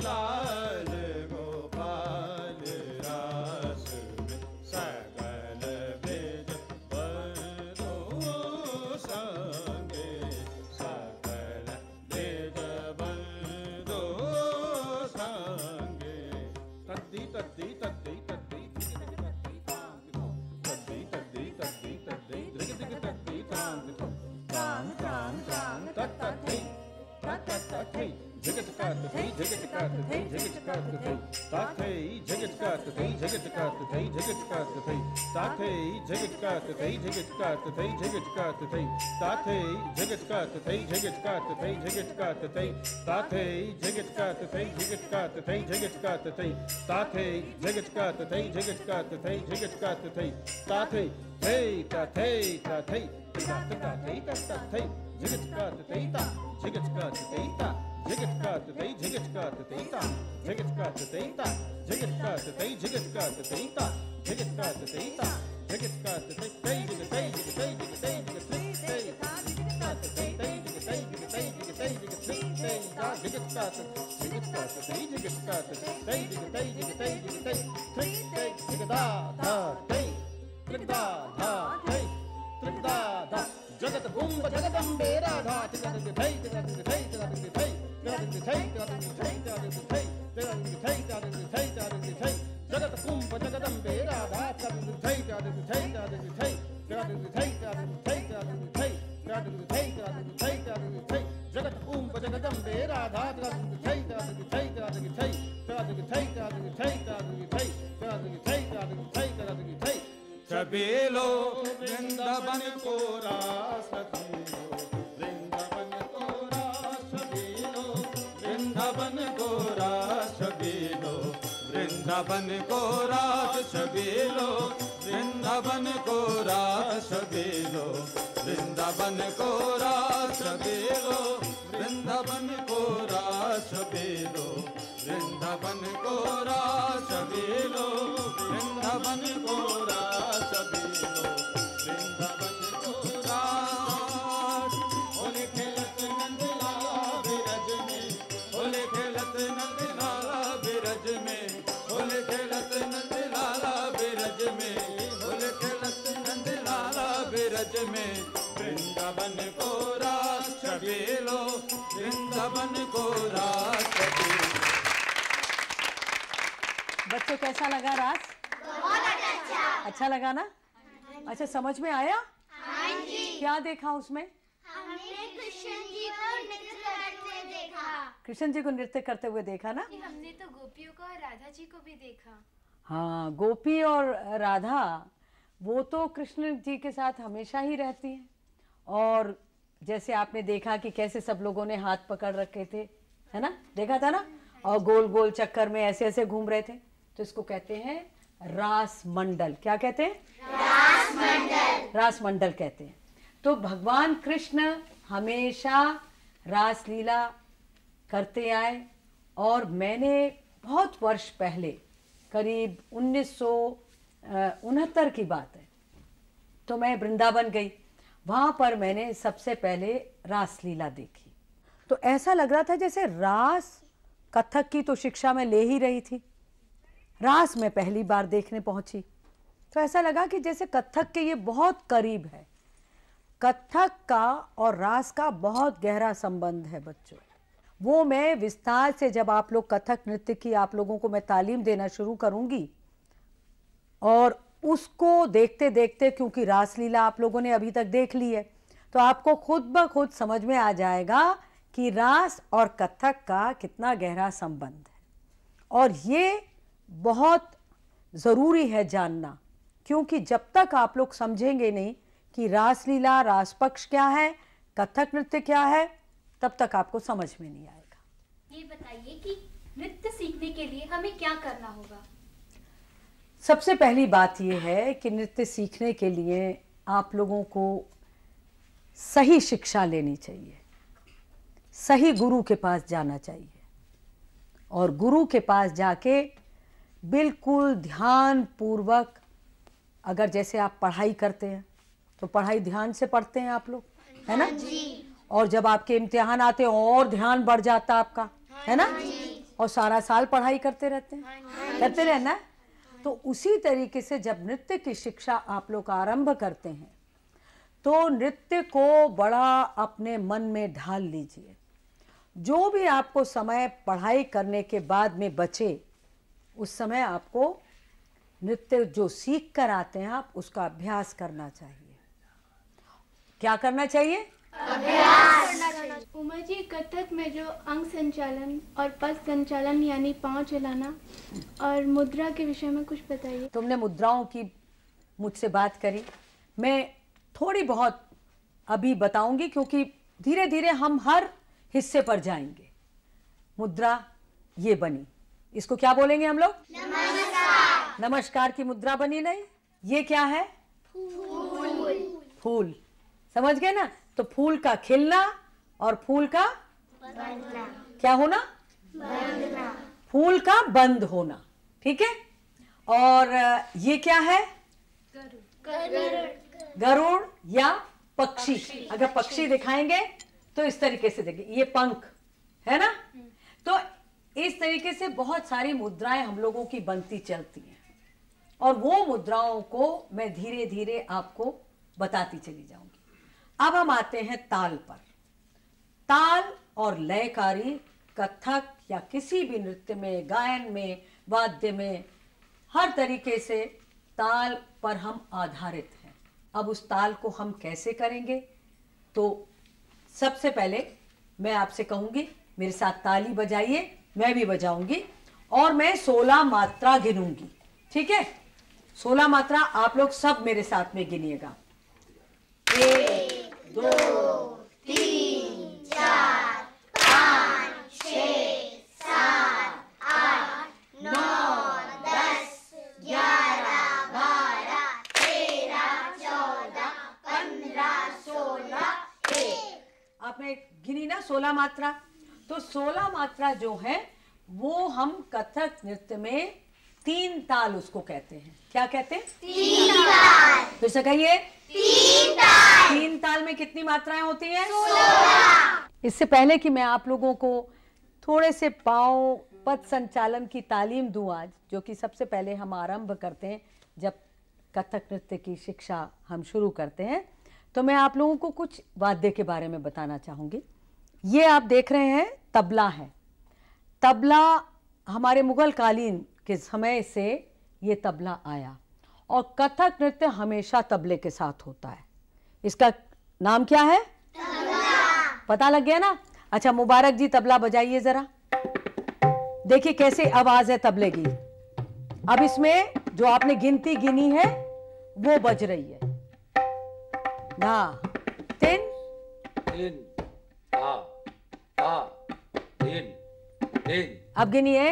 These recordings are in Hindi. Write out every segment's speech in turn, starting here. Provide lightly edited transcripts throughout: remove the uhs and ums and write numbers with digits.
लाल गोपाल रास में सकल ब्रज बंधु संगे, सकल ब्रज बंधु संगे। तद्दी तद्दी तद्दी तद्दी तद्दी तद्दी तद्दी तद्दी दिग दिग तद्दी तांग तांग तांग तांग तद्दी तद्दी जगत कात थई जगत कात थई जगत कात थई ताथई जगत कात थई जगत कात थई जगत कात थई ताथई जगत कात थई जगत कात थई जगत कात थई ताथई जगत कात थई जगत कात थई जगत कात थई ताथई जगत कात थई जगत कात थई जगत कात थई ताथई जगत कात थई जगत कात थई जगत कात थई ताथई थई ताथई ताथई ताथई ताथई जगत कात थई ता जगत कात थई ता जगत कात थई जगत कात थई ता जगत कात थई ता जगत कात थई जगत कात थई ता जगत कात थई ता जगत कात थई तई जगत तई जगत तई जगत तई जगत तई कात थई तई जगत तई जगत तई जगत तई जगत तई ता जगत कात थई जगत कात तई जगत तई जगत तई जगत तई तई जगदा धा तई जगदा धा तई जगदा धा जगत कुंभ जगदम्बे राधा जगत थई जगत थई जगत थई जगत थई जगत थई जगत थई जगत थई जगत थई जगत कुंभ जगदम्बे राधा जगत थई जगत थई जगत थई जगत थई जगत थई जगत थई जगत थई जगत थई जगत थई जगत कुंभ जगदम्बे राधा जगत थई जगत थई जगत थई जगत थई जगत थई जगत थई जगत थई जगत थई जगत थई छबीलो वृंदावन को रास छबीलो वृंदावन को रास छबीलो वृंदावन को रास छबीलो वृंदावन को रास छबीलो वृंदावन को रास छबीलो वृंदावन को रास छबीलो वृंदावन को रास छबीलो वृंदावन को रास छबीलो वृंदावन को रास छबीलो वृंदावन को रास होले खेलत नंदलाला बिरज में होले खेलत नंदलाला बिरज में होले खेलत नंदलाला बिरज में होले खेलत नंदलाला बिरज में वृंदावन को रास छबीलो वृंदावन को रास छबीलो। बच्चों कैसा लगा रास? बहुत अच्छा। अच्छा लगा ना? अच्छा समझ में आया? हाँ जी। क्या देखा उसमें? हमने कृष्ण जी को नृत्य करते देखा। कृष्ण जी को नृत्य करते हुए देखा ना? हमने तो गोपियों को और राधा जी को भी देखा। हाँ, गोपी और राधा वो तो कृष्ण जी के साथ हमेशा ही रहती हैं। और जैसे आपने देखा कि कैसे सब लोगों ने हाथ पकड़ रखे थे, है ना? देखा था ना? और गोल गोल चक्कर में ऐसे ऐसे घूम रहे थे। तो इसको कहते हैं रास मंडल। क्या कहते हैं? रास मंडल। रास मंडल कहते हैं। तो भगवान कृष्ण हमेशा रास लीला करते आए। और मैंने बहुत वर्ष पहले, करीब 1969 की बात है, तो मैं वृंदावन गई। वहाँ पर मैंने सबसे पहले रास लीला देखी। तो ऐसा लग रहा था जैसे रास, कथक की तो शिक्षा में ले ही रही थी, रास में पहली बार देखने पहुंची। तो ऐसा लगा कि जैसे कथक के ये बहुत करीब है। कथक का और रास का बहुत गहरा संबंध है बच्चों। वो मैं विस्तार से, जब आप लोग कथक नृत्य की आप लोगों को मैं तालीम देना शुरू करूंगी, और उसको देखते देखते, क्योंकि रासलीला आप लोगों ने अभी तक देख ली है, तो आपको खुद ब खुद समझ में आ जाएगा कि रास और कथक का कितना गहरा संबंध है। और ये बहुत ज़रूरी है जानना, क्योंकि जब तक आप लोग समझेंगे नहीं कि रासलीला, रास पक्ष क्या है, कथक नृत्य क्या है, तब तक आपको समझ में नहीं आएगा। ये बताइए कि नृत्य सीखने के लिए हमें क्या करना होगा? सबसे पहली बात यह है कि नृत्य सीखने के लिए आप लोगों को सही शिक्षा लेनी चाहिए, सही गुरु के पास जाना चाहिए। और गुरु के पास जाके बिल्कुल ध्यान पूर्वक, अगर जैसे आप पढ़ाई करते हैं तो पढ़ाई ध्यान से पढ़ते हैं आप लोग, है ना? और जब आपके इम्तिहान आते हैं और ध्यान बढ़ जाता आपका, है ना? और सारा साल पढ़ाई करते रहते हैं, करते रहना। तो उसी तरीके से जब नृत्य की शिक्षा आप लोग आरंभ करते हैं तो नृत्य को बड़ा अपने मन में ढाल लीजिए। जो भी आपको समय पढ़ाई करने के बाद में बचे, उस समय आपको नृत्य जो सीख कर आते हैं आप उसका अभ्यास करना चाहिए। क्या करना चाहिए? अभ्यास। उमा जी, कथक में जो अंग संचालन और पद संचालन यानी पांव चलाना और मुद्रा के विषय में कुछ बताइए। तुमने मुद्राओं की मुझसे बात करी, मैं थोड़ी बहुत अभी बताऊंगी क्योंकि धीरे धीरे हम हर हिस्से पर जाएंगे। मुद्रा ये बनी, इसको क्या बोलेंगे हम लोग? नमस्कार। नमस्कार की मुद्रा बनी नहीं? ये क्या है? फूल। फूल, समझ गए ना? तो फूल का खिलना और फूल का बंधना। क्या होना? बंधना। फूल का बंद होना, ठीक है। और ये क्या है? गरुड़ या पक्षी। अगर पक्षी दिखाएंगे तो इस तरीके से देखिए, ये पंख है ना। तो इस तरीके से बहुत सारी मुद्राएं हम लोगों की बनती चलती हैं और वो मुद्राओं को मैं धीरे धीरे आपको बताती चली जाऊंगी। अब हम आते हैं ताल पर। ताल और लयकारी कथक या किसी भी नृत्य में, गायन में, वाद्य में, हर तरीके से ताल पर हम आधारित हैं। अब उस ताल को हम कैसे करेंगे? तो सबसे पहले मैं आपसे कहूंगी मेरे साथ ताली बजाइए, मैं भी बजाऊंगी और मैं 16 मात्रा गिनूंगी, ठीक है। 16 मात्रा आप लोग सब मेरे साथ में गिनिएगा। 1 2 3 4 5 6 7 8 9 10 11 12 13 14 15 16 1। आपने गिनी ना 16 मात्रा? तो 16 मात्रा जो है वो हम कथक नृत्य में 3 ताल उसको कहते हैं। क्या कहते हैं? 3 ताल। फिर से कहिए, 3 ताल। 3 ताल में कितनी मात्राएं होती हैं? 16। इससे पहले कि मैं आप लोगों को थोड़े से पांव पद संचालन की तालीम दूं आज, जो कि सबसे पहले हम आरंभ करते हैं जब कथक नृत्य की शिक्षा हम शुरू करते हैं, तो मैं आप लोगों को कुछ वाद्य के बारे में बताना चाहूंगी। ये आप देख रहे हैं तबला है। तबला हमारे मुगल कालीन के समय से ये तबला आया और कथक नृत्य हमेशा तबले के साथ होता है। इसका नाम क्या है? तबला। पता लग गया ना? अच्छा, मुबारक जी तबला बजाइए जरा। देखिए कैसे आवाज है तबले की। अब इसमें जो आपने गिनती गिनी है वो बज रही है ना। 3 3 3। अब गिनिए।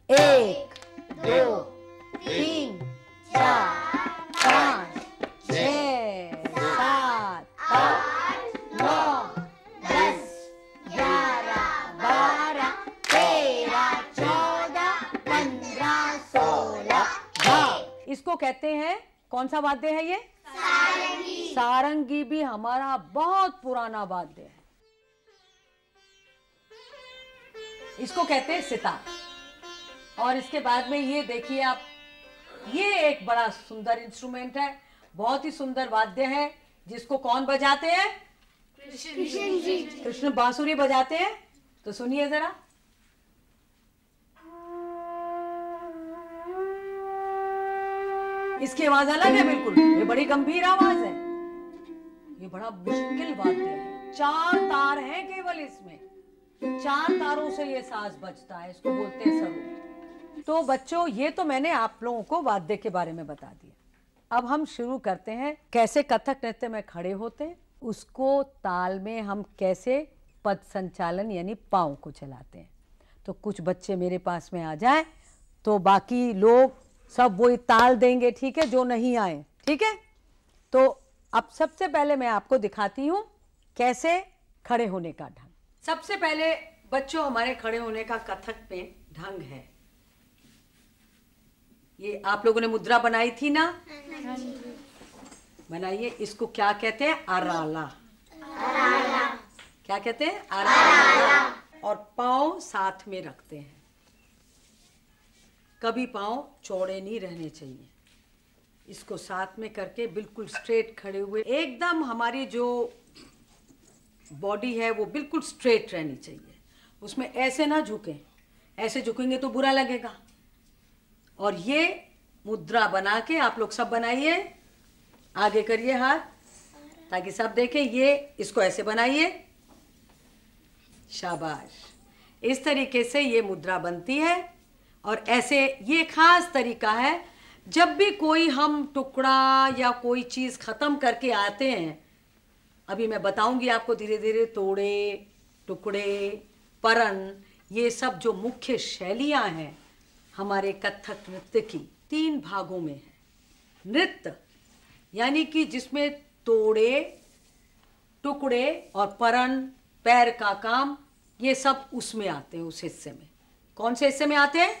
1 2 3 4 5 6 7 8 9 10 11 12 13 14 15 16। इसको कहते हैं, कौन सा वाद्य है ये? सारंगी। सारंगी भी हमारा बहुत पुराना वाद्य है। इसको कहते हैं सितार। और इसके बाद में ये देखिए आप, ये एक बड़ा सुंदर इंस्ट्रूमेंट है, बहुत ही सुंदर वाद्य है, जिसको कौन बजाते हैं? कृष्ण जी। कृष्ण बांसुरी बजाते हैं। तो सुनिए जरा। इसकी आवाज अलग है बिल्कुल, ये बड़ी गंभीर आवाज है। ये बड़ा मुश्किल वाद्य है। 4 तार हैं केवल इसमें, 4 तारों से ये साज बजता है, इसको बोलते हैं सरोद। तो बच्चों, ये तो मैंने आप लोगों को वाद्य के बारे में बता दिया। अब हम शुरू करते हैं कैसे कथक नृत्य में खड़े होते हैं, उसको ताल में हम कैसे पद संचालन यानी पाँव को चलाते हैं। तो कुछ बच्चे मेरे पास में आ जाएं तो बाकी लोग सब वही ताल देंगे, ठीक है, जो नहीं आए, ठीक है। तो अब सबसे पहले मैं आपको दिखाती हूँ कैसे खड़े होने का ढंग। सबसे पहले बच्चों, हमारे खड़े होने का कथक में ढंग है, ये आप लोगों ने मुद्रा बनाई थी ना? बनाइए। इसको क्या कहते हैं? अराला। क्या कहते हैं? अराला। और पाँव साथ में रखते हैं। कभी पाँव चौड़े नहीं रहने चाहिए। इसको साथ में करके बिल्कुल स्ट्रेट खड़े हुए, एकदम हमारी जो बॉडी है वो बिल्कुल स्ट्रेट रहनी चाहिए। उसमें ऐसे ना झुकें, ऐसे झुकेंगे तो बुरा लगेगा। और ये मुद्रा बना के आप लोग सब बनाइए, आगे करिए हाथ ताकि सब देखें। ये इसको ऐसे बनाइए, शाबाश। इस तरीके से ये मुद्रा बनती है। और ऐसे ये खास तरीका है, जब भी कोई हम टुकड़ा या कोई चीज़ ख़त्म करके आते हैं, अभी मैं बताऊंगी आपको धीरे धीरे, तोड़े, टुकड़े, परन, ये सब जो मुख्य शैलियां हैं हमारे कथक नृत्य की, 3 भागों में है। नृत्य यानी कि जिसमें तोड़े, टुकड़े और परन, पैर का काम, ये सब उसमें आते हैं, उस हिस्से में। कौन से हिस्से में आते हैं?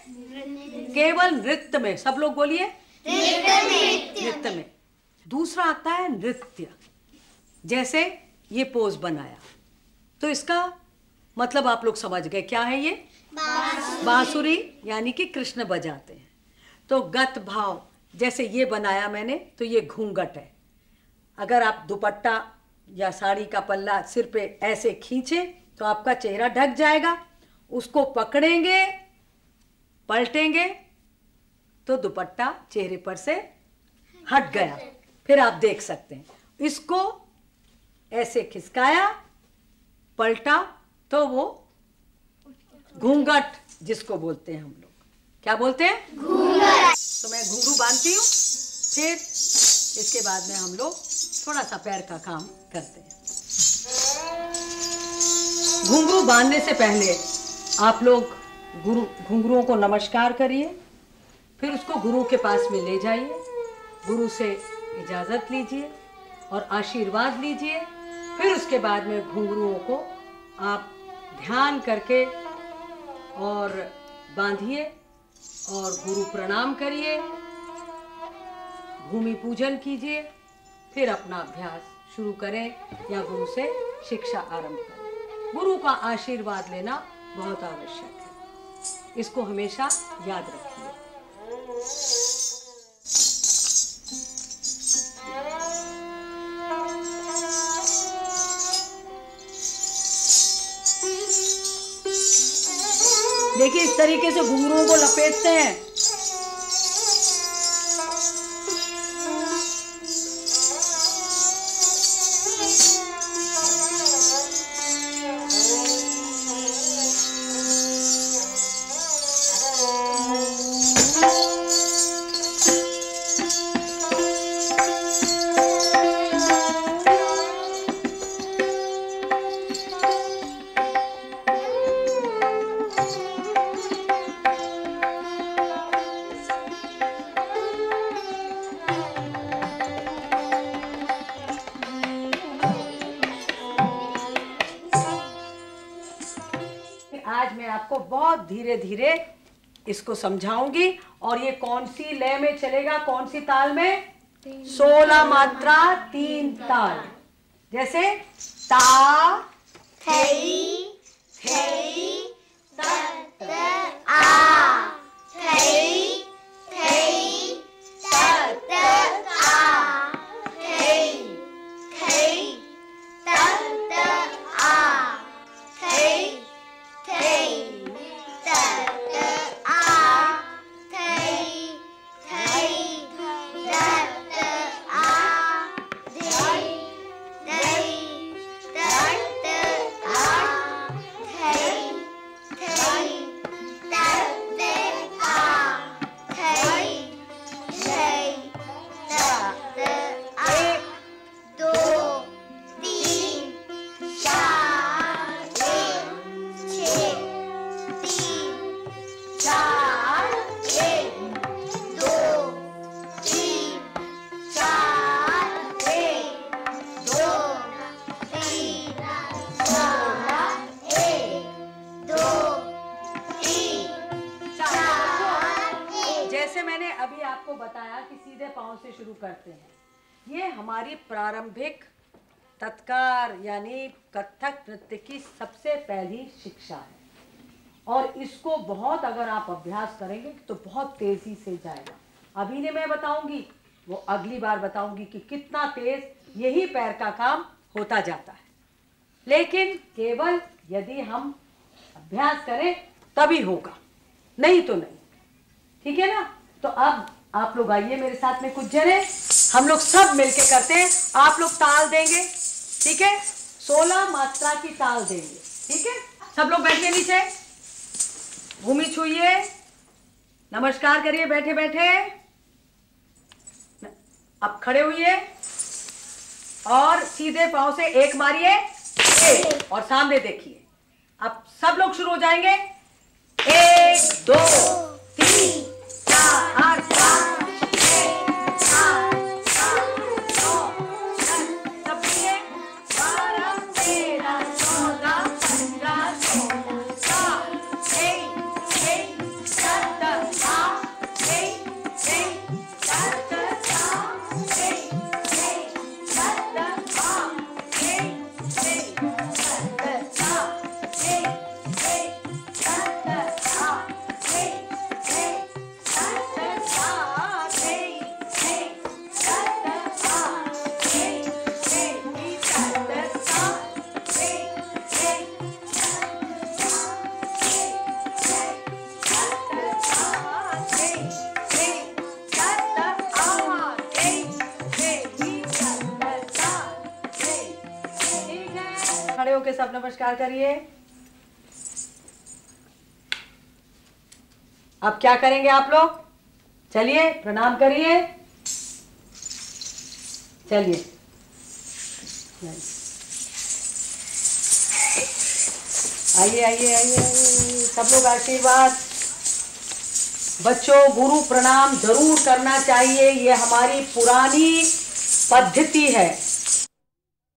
केवल नृत्य में। सब लोग बोलिए, नृत्य में। दूसरा आता है नृत्य। जैसे ये पोज बनाया तो इसका मतलब आप लोग समझ गए क्या है ये? बांसुरी, यानी कि कृष्ण बजाते हैं। तो गत भाव, जैसे ये बनाया मैंने तो ये घूंघट है। अगर आप दुपट्टा या साड़ी का पल्ला सिर पे ऐसे खींचे तो आपका चेहरा ढक जाएगा। उसको पकड़ेंगे, पलटेंगे तो दुपट्टा चेहरे पर से हट गया, फिर आप देख सकते हैं। इसको ऐसे खिसकाया, पलटा तो वो घूंघट जिसको बोलते हैं हम लोग, क्या बोलते हैं? घूंघट। तो मैं घुंघरू बांधती हूँ, फिर इसके बाद में हम लोग थोड़ा सा पैर का काम करते हैं। घुंघरू बांधने से पहले आप लोग घुंघरुओं को नमस्कार करिए, फिर उसको गुरु के पास में ले जाइए, गुरु से इजाज़त लीजिए और आशीर्वाद लीजिए। फिर उसके बाद में घुंघरुओं को आप ध्यान करके और बांधिए और गुरु प्रणाम करिए, भूमि पूजन कीजिए, फिर अपना अभ्यास शुरू करें या गुरु से शिक्षा आरंभ करें। गुरु का आशीर्वाद लेना बहुत आवश्यक है, इसको हमेशा याद रखिए। देखिए इस तरीके से घुंघरुओं को लपेटते हैं। आज मैं आपको बहुत धीरे धीरे इसको समझाऊंगी। और ये कौन सी लय में चलेगा, कौन सी ताल में? 16 मात्रा 3 ताल। जैसे ता, थई, थई, तत, आ, थई, थई, तत, आ, थई, थई, तत, आ, थई, थई, तत, आ, थई, थई, तत, आ, धई, धई, तत, आ, थई, थई, तत, आ, थई, थई, तत, आ। 2, 3, 4, 6, 3, 4, 1, 2, 3, 4, 1, 2, 3, 4, 1, 2, 3, 4, 1। जैसे मैंने अभी आपको बताया कि सीधे पांव से शुरू करते हैं। ये हमारी प्रारंभिक तत्कार यानी कथक नृत्य की सबसे पहली शिक्षा है, और इसको बहुत अगर आप अभ्यास करेंगे तो बहुत तेजी से जाएगा। अभी ने मैं बताऊंगी, वो अगली बार बताऊंगी कि कितना तेज यही पैर का काम होता जाता है, लेकिन केवल यदि हम अभ्यास करें तभी होगा, नहीं तो नहीं। ठीक है ना? तो अब आप लोग आइए मेरे साथ में कुछ जने, हम लोग सब मिलके करते हैं। आप लोग ताल देंगे, ठीक है? 16 मात्रा की ताल देंगे, ठीक है? सब लोग बैठिए नीचे, भूमि छूइए, नमस्कार करिए बैठे बैठे। अब खड़े हुइए और सीधे पांव से एक मारिए, एक, और सामने देखिए। अब सब लोग शुरू हो जाएंगे। 1 2 3 4 5 6 7 9 10 सब लिए 12 13 14 15 16 17 खड़े होके सब नमस्कार करिए। अब क्या करेंगे आप लोग? चलिए प्रणाम करिए। चलिए आइए आइए आइए, सब लोग आशीर्वाद। बच्चों, गुरु प्रणाम जरूर करना चाहिए, ये हमारी पुरानी पद्धति है।